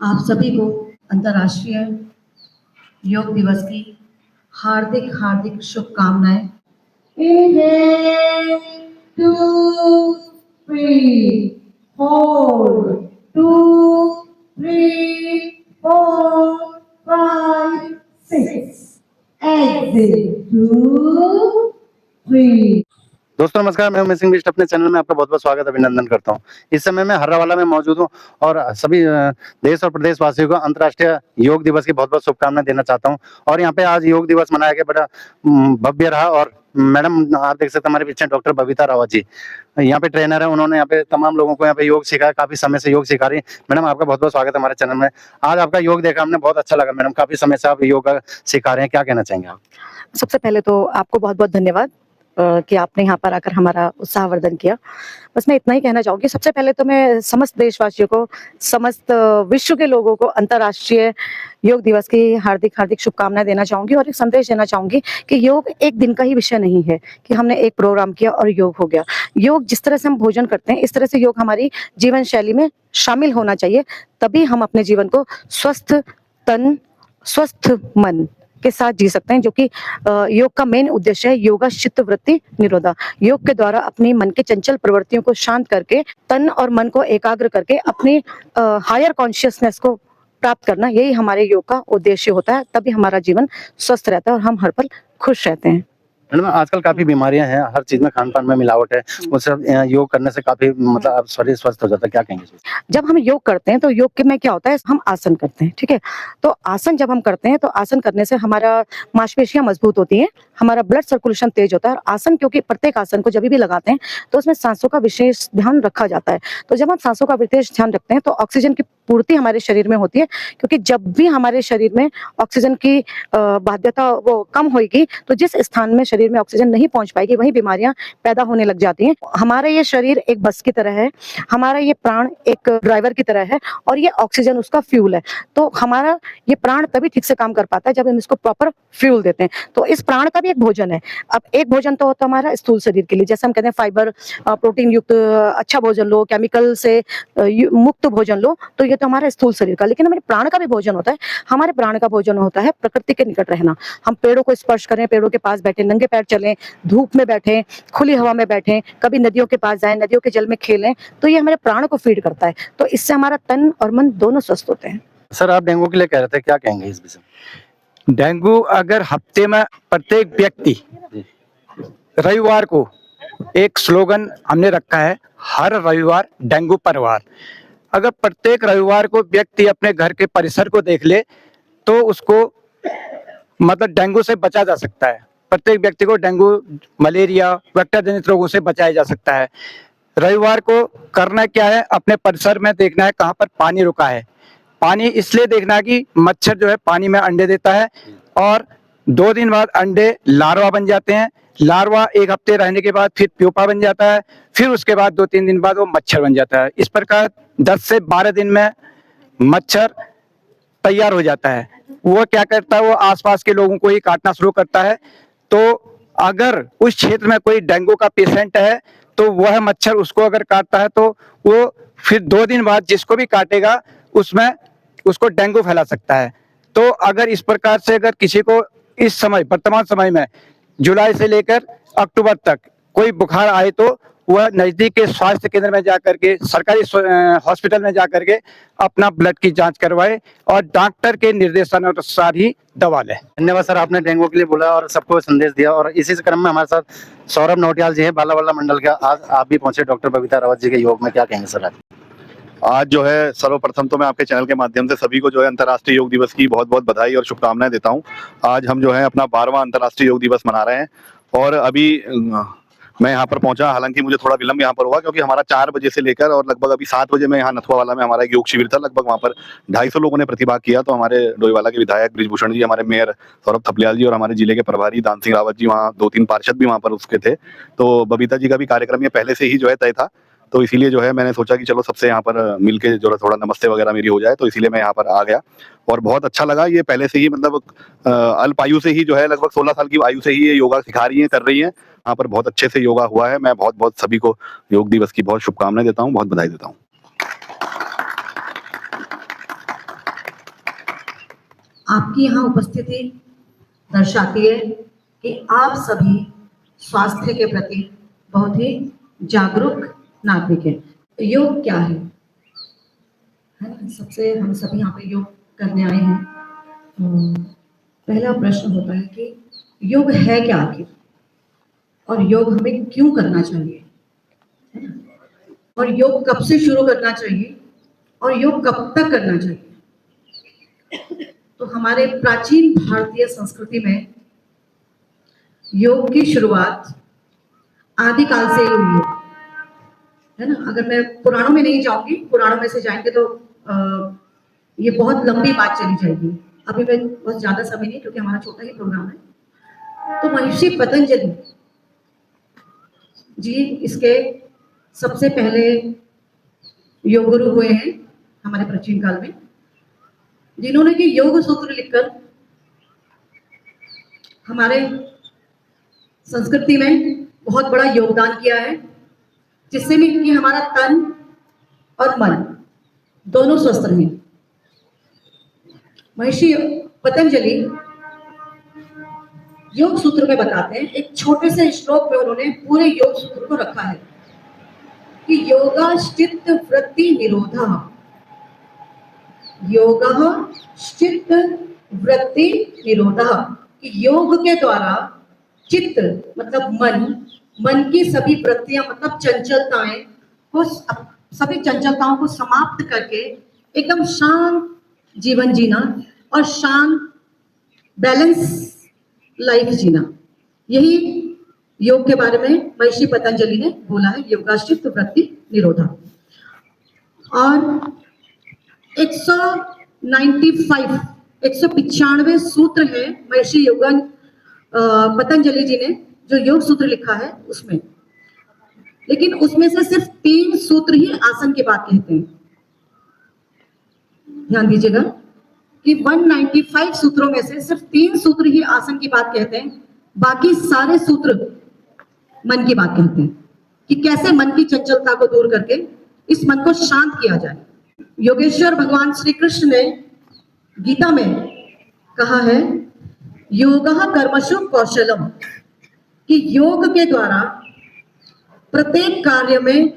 आप सभी को अंतर्राष्ट्रीय योग दिवस की हार्दिक हार्दिक शुभकामनाएं। Inhale, 2, 3, hold, 2, 3, 4, 5, 6. Exhale, 2, 3. दोस्तों नमस्कार, मैं उमेश सिंह बिष्ट अपने चैनल में आपका बहुत-बहुत स्वागत अभिनंदन करता हूं। इस समय मैं हर्रावाला में मौजूद हूं और सभी देश और प्रदेश वासियों को अंतर्राष्ट्रीय योग दिवस की बहुत-बहुत शुभकामनाएं देना चाहता हूं। और यहां पे आज योग दिवस मनाया गया, बड़ा भव्य रहा। और मैडम आप देख सकते हैं हमारे पीछे डॉक्टर बबीता रावत जी यहाँ पे ट्रेनर है। उन्होंने यहाँ पे तमाम लोगों को यहाँ पे योग सिखाया, काफी समय से योग सिखा रही है। मैडम आपका बहुत-बहुत स्वागत है हमारे चैनल में। आज आपका योग देखा हमने, बहुत अच्छा लगा मैडम। काफी समय से आप योग सिखा रहे हैं, क्या कहना चाहेंगे आप? सबसे पहले तो आपको बहुत-बहुत धन्यवाद कि आपने यहाँ पर आकर हमारा उत्साहवर्धन किया। बस मैं इतना ही कहना चाहूँगी, सबसे पहले तो मैं समस्त देशवासियों को, समस्त विश्व के लोगों को अंतर्राष्ट्रीय योग दिवस की हार्दिक शुभकामनाएं देना चाहूँगी और एक संदेश देना चाहूँगी कि योग एक दिन का ही विषय नहीं है कि हमने एक प्रोग्राम किया और योग हो गया। योग जिस तरह से हम भोजन करते हैं, इस तरह से योग हमारी जीवन शैली में शामिल होना चाहिए, तभी हम अपने जीवन को स्वस्थ तन, स्वस्थ मन के साथ जी सकते हैं, जो कि योग का मेन उद्देश्य है योगा चित्त वृत्ति निरोधा। योग के द्वारा अपनी मन के चंचल प्रवृत्तियों को शांत करके, तन और मन को एकाग्र करके अपनी हायर कॉन्शियसनेस को प्राप्त करना, यही हमारे योग का उद्देश्य होता है। तभी हमारा जीवन स्वस्थ रहता है और हम हर पल खुश रहते हैं। मैडम आजकल काफी बीमारियां हैं, हर चीज में खान पान में मिलावट है, उससे योग करने से काफी मतलब शरीर स्वस्थ हो जाता है, क्या कहेंगे? जब हम योग करते हैं तो योग के में क्या होता है, हम आसन करते हैं, ठीक है। तो आसन जब हम करते हैं तो आसन करने से हमारा मांसपेशियां मजबूत होती हैं, हमारा ब्लड सर्कुलेशन तेज होता है। और आसन, क्योंकि प्रत्येक आसन को जब भी लगाते हैं तो उसमें सांसों का विशेष ध्यान रखा जाता है। तो जब हम सांसों का विशेष ध्यान रखते हैं तो ऑक्सीजन की पूर्ति हमारे शरीर में होती है, क्योंकि जब भी हमारे शरीर में ऑक्सीजन की बाध्यता वो कम होगी तो जिस स्थान में शरीर में ऑक्सीजन नहीं पहुंच पाएगी वहीं बीमारियां पैदा होने लग जाती हैं। हमारा ये शरीर एक बस की तरह है, हमारा ये प्राण एक ड्राइवर की तरह है और ये ऑक्सीजन उसका फ्यूल है। तो हमारा ये प्राण तभी ठीक से काम कर पाता है जब हम इसको प्रॉपर फ्यूल देते हैं। तो इस प्राण का भी एक भोजन है। अब एक भोजन तो होता है हमारा स्थूल शरीर के लिए, जैसे हम कहते हैं फाइबर, प्रोटीन युक्त अच्छा भोजन लो, केमिकल से मुक्त भोजन लो, तो ये तो हमारा स्थूल शरीर का। लेकिन हमारे प्राण का भी भोजन होता है। हमारे प्राण का भोजन होता है प्रकृति के निकट रहना। हम पेड़ों को स्पर्श करें, पेड़ों के पास बैठे, नंगे पैर चलें, धूप में बैठें, खुली हवा में बैठें, कभी नदियों के पास जाएं, नदियों के जल में खेलें, तो ये हमारे प्राण को फीड करता है। तो इससे हमारा तन और मन दोनों स्वस्थ होते हैं। सर आप डेंगू के लिए कह रहे थे, क्या कहेंगे इस विषय? डेंगू अगर हफ्ते में प्रत्येक व्यक्ति रविवार को, एक स्लोगन हमने रखा है, हर रविवार डेंगू पर वार। अगर प्रत्येक रविवार को व्यक्ति अपने घर के परिसर को देख ले तो उसको मतलब डेंगू से बचा जा सकता है। प्रत्येक व्यक्ति को डेंगू, मलेरिया, वेक्टर जनित रोगों से बचाया जा सकता है। रविवार को करना क्या है, अपने परिसर में देखना है कहाँ पर पानी रुका है। पानी इसलिए देखना है कि मच्छर जो है पानी में अंडे देता है और 2 दिन बाद अंडे लार्वा बन जाते हैं। लार्वा 1 हफ्ते रहने के बाद फिर प्यूपा बन जाता है, फिर उसके बाद 2-3 दिन बाद वो मच्छर बन जाता है। इस प्रकार 10 से 12 दिन में मच्छर तैयार हो जाता है। वो क्या करता है, वो आसपास के लोगों को ही काटना शुरू करता है। तो अगर उस क्षेत्र में कोई डेंगू का पेशेंट है तो वह मच्छर उसको अगर काटता है तो वो फिर 2 दिन बाद जिसको भी काटेगा उसमें उसको डेंगू फैला सकता है। तो अगर इस प्रकार से अगर किसी को इस समय, वर्तमान समय में जुलाई से लेकर अक्टूबर तक कोई बुखार आए तो वह नजदीक के स्वास्थ्य केंद्र में जाकर के, सरकारी हॉस्पिटल में जाकर के अपना ब्लड की जांच करवाए और डॉक्टर के निर्देशानुसार ही दवा ले। धन्यवाद सर, आपने डेंगू के लिए बोला और सबको संदेश दिया। और इसी क्रम में हमारे साथ सौरभ नौटियाल जी है, बालावाला मंडल के। आज आप भी पहुंचे डॉक्टर बबीता रावत जी के योग में, क्या कहेंगे सर? आज जो है सर्वप्रथम तो मैं आपके चैनल के माध्यम से सभी को जो है अंतर्राष्ट्रीय योग दिवस की बहुत बहुत बधाई और शुभकामनाएं देता हूं। आज हम जो है अपना 12वां अंतर्राष्ट्रीय योग दिवस मना रहे हैं और अभी मैं यहाँ पर पहुंचा। हालांकि मुझे थोड़ा विलंब यहाँ पर हुआ क्योंकि हमारा 4 बजे से लेकर और लगभग अभी 7 बजे में यहाँ नथुआवाला में हमारा एक योग शिविर था। लगभग वहाँ पर 250 लोगों ने प्रतिभाग किया। तो हमारे डोईवाला के विधायक बृजभूषण जी, हमारे मेयर सौरभ थपलियाल जी और हमारे जिले के प्रभारी दान सिंह रावत जी, वहाँ 2-3 पार्षद भी वहाँ पर उसके थे। तो बबीता जी का भी कार्यक्रम ये पहले से ही जो है तय था, तो इसीलिए जो है मैंने सोचा कि चलो सबसे यहाँ पर मिलके जो है थोड़ा नमस्ते वगैरह मेरी हो जाए, तो इसीलिए मैं यहाँ पर आ गया और बहुत अच्छा लगा। ये पहले से ही मतलब अल्प आयु से ही जो है लगभग 16 साल की आयु से ही ये योगा सिखा रही हैं, कर रही हैं। यहाँ पर बहुत अच्छे से योगा हुआ है। मैं बहुत बहुत सभी को योग दिवस की बहुत शुभकामनाएं देता हूँ, बहुत बधाई देता हूँ। आपकी यहाँ उपस्थिति दर्शाती है कि आप सभी स्वास्थ्य के प्रति बहुत ही जागरूक नागरिक हैं। योग क्या है ना? सबसे हम सभी यहाँ पे योग करने आए हैं। पहला प्रश्न होता है कि योग है क्या आखिर, और योग हमें क्यों करना चाहिए, है ना? और योग कब से शुरू करना चाहिए और योग कब तक करना चाहिए। तो हमारे प्राचीन भारतीय संस्कृति में योग की शुरुआत आदिकाल से ही हुई है ना। अगर मैं पुराणों में नहीं जाऊंगी, पुराणों में से जाएंगे तो ये बहुत लंबी बात चली जाएगी। अभी मैं बहुत ज्यादा समय नहीं, क्योंकि हमारा छोटा ही प्रोग्राम है। तो महर्षि पतंजलि जी इसके सबसे पहले योग गुरु हुए हैं हमारे प्राचीन काल में, जिन्होंने कि योग सूत्र लिखकर हमारे संस्कृति में बहुत बड़ा योगदान किया है, जिससे भी कि हमारा तन और मन दोनों स्वस्थ रहे। महर्षि पतंजलि योग सूत्र में बताते हैं, एक छोटे से श्लोक में उन्होंने पूरे योग सूत्र को रखा है कि योगाश्चित्त वृत्ति निरोधः, योगाश्चित्त वृत्ति निरोधः, कि योग के द्वारा चित्त मतलब मन की सभी वृत्तियां मतलब चंचलताएं को, सभी चंचलताओं को समाप्त करके एकदम शांत जीवन जीना और शांत बैलेंस लाइफ जीना, यही योग के बारे में महर्षि पतंजलि ने बोला है, योगाश्चित्त वृत्ति निरोधा। और 195 सूत्र है महर्षि पतंजलि जी ने जो योग सूत्र लिखा है उसमें, लेकिन उसमें से सिर्फ 3 सूत्र ही आसन की बात कहते हैं। ध्यान दीजिएगा कि 195 सूत्रों में से सिर्फ 3 सूत्र ही आसन की बात कहते हैं, बाकी सारे सूत्र मन की बात कहते हैं कि कैसे मन की चंचलता को दूर करके इस मन को शांत किया जाए। योगेश्वर भगवान श्री कृष्ण ने गीता में कहा है, योगः कर्मसु कौशलम, कि योग के द्वारा प्रत्येक कार्य में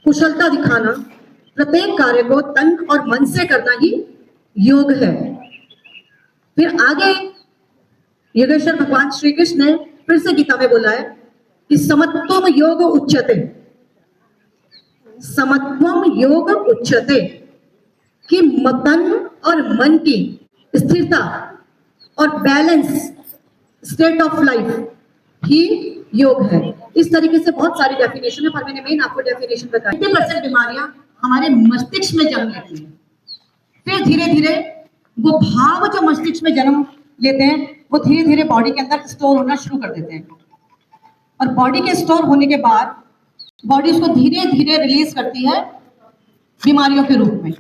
कुशलता दिखाना, प्रत्येक कार्य को तन और मन से करना ही योग है। फिर आगे योगेश्वर भगवान श्री कृष्ण ने फिर से गीता में बोला है कि समत्वम योग उच्यते, समत्वम योग उच्यते, कि तन और मन की स्थिरता और बैलेंस स्टेट ऑफ लाइफ ही योग है। इस तरीके से बहुत सारी डेफिनेशन है, पर मैंने मेन आपको डेफिनेशन बताई। 80% बीमारियां हमारे मस्तिष्क में जन्म लेती हैं, फिर धीरे धीरे वो भाव जो मस्तिष्क में जन्म लेते हैं वो धीरे धीरे बॉडी के अंदर स्टोर होना शुरू कर देते हैं, और बॉडी के स्टोर होने के बाद बॉडी उसको धीरे धीरे रिलीज करती है बीमारियों के रूप में।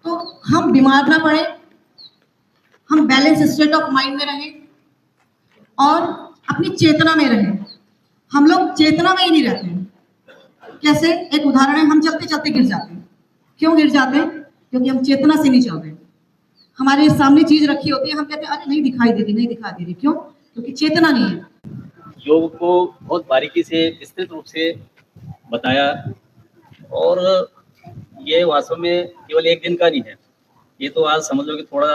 तो हम बीमार ना पड़े, हम बैलेंस स्टेट ऑफ माइंड में रहें और अपनी चेतना में रहें। हम लोग चेतना में ही नहीं रहते हैं। कैसे? एक उदाहरण है, हम चलते चलते गिर जाते हैं। क्यों गिर जाते हैं? क्योंकि हम चेतना से नहीं चल रहे। हमारे सामने चीज रखी होती है, हम कहते हैं अरे नहीं दिखाई दे रही, नहीं दिखाई दे रही। क्यों? क्योंकि चेतना नहीं है। योग को बहुत बारीकी से विस्तृत रूप से बताया, और ये वास्तव में केवल एक दिन का नहीं है, ये तो आज समझ लो कि थोड़ा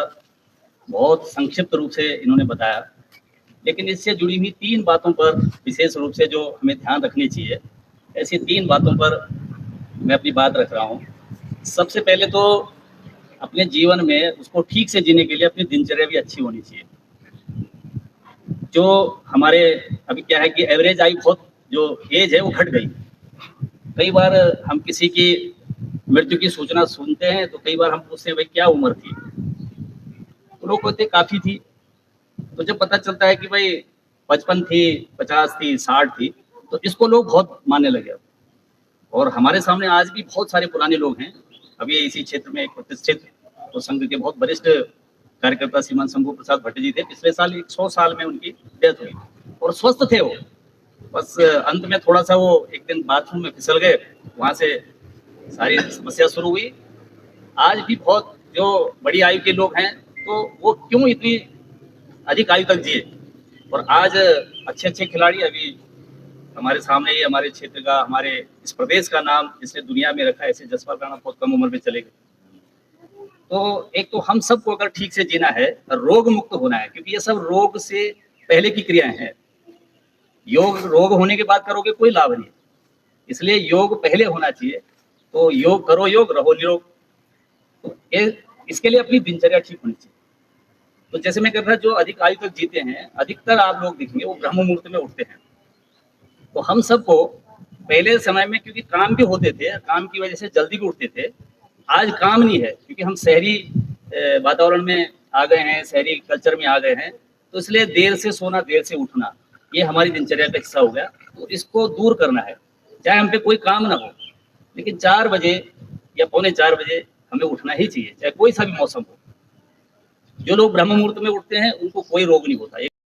बहुत संक्षिप्त रूप से इन्होंने बताया, लेकिन इससे जुड़ी हुई 3 बातों पर विशेष रूप से जो हमें ध्यान रखनी चाहिए, ऐसी 3 बातों पर मैं अपनी बात रख रहा हूँ। सबसे पहले तो अपने जीवन में उसको ठीक से जीने के लिए अपनी दिनचर्या भी अच्छी होनी चाहिए। जो हमारे अभी क्या है कि एवरेज आयु बहुत जो एज है वो घट गई। कई बार हम किसी की मृत्यु की सूचना सुनते हैं तो कई बार हम पूछते हैं भाई क्या उम्र थी, तो लोग कहते काफ़ी थी। तो जब पता चलता है कि भाई 55 थी, 50 थी, 60 थी, तो इसको लोग बहुत मानने लगे। और हमारे सामने आज भी बहुत सारे पुराने लोग हैं। अभी इसी क्षेत्र में एक प्रतिष्ठित तो संघ के बहुत वरिष्ठ कार्यकर्ता श्रीमान शंभू प्रसाद भट्ट जी थे। पिछले साल 100 साल में उनकी डेथ हुई और स्वस्थ थे वो। बस अंत में थोड़ा सा वो एक दिन बाथरूम में फिसल गए, वहाँ से सारी समस्या शुरू हुई। आज भी बहुत जो बड़ी आयु के लोग हैं तो वो क्यों इतनी अधिक आयु तक जिए। और आज अच्छे अच्छे खिलाड़ी अभी हमारे सामने ही, हमारे क्षेत्र का, हमारे इस प्रदेश का नाम जिसने दुनिया में रखा है, ऐसे जसपाल राणा बहुत कम उम्र में चले गए। तो एक तो हम सबको अगर ठीक से जीना है, रोग मुक्त होना है, क्योंकि ये सब रोग से पहले की क्रियाएं हैं। योग रोग होने के बाद करोगे कोई लाभ नहीं, इसलिए योग पहले होना चाहिए। तो योग करो, योग रहो निरोग। तो इसके लिए अपनी दिनचर्या ठीक होनी चाहिए। तो जैसे मैं कह रहा था, जो अधिक आयु तक जीते हैं, अधिकतर आप लोग देखेंगे वो ब्रह्म मुहूर्त में उठते हैं। तो हम सबको पहले समय में, क्योंकि काम भी होते थे, काम की वजह से जल्दी भी उठते थे। आज काम नहीं है, क्योंकि हम शहरी वातावरण में आ गए हैं, शहरी कल्चर में आ गए हैं, तो इसलिए देर से सोना, देर से उठना, ये हमारी दिनचर्या का हिस्सा हो गया। तो इसको दूर करना है, चाहे हम पे कोई काम ना हो, लेकिन 4 बजे या पौने 4 बजे हमें उठना ही चाहिए, चाहे कोई सा भी मौसम हो। जो लोग ब्रह्म मुहूर्त में उठते हैं उनको कोई रोग नहीं होता।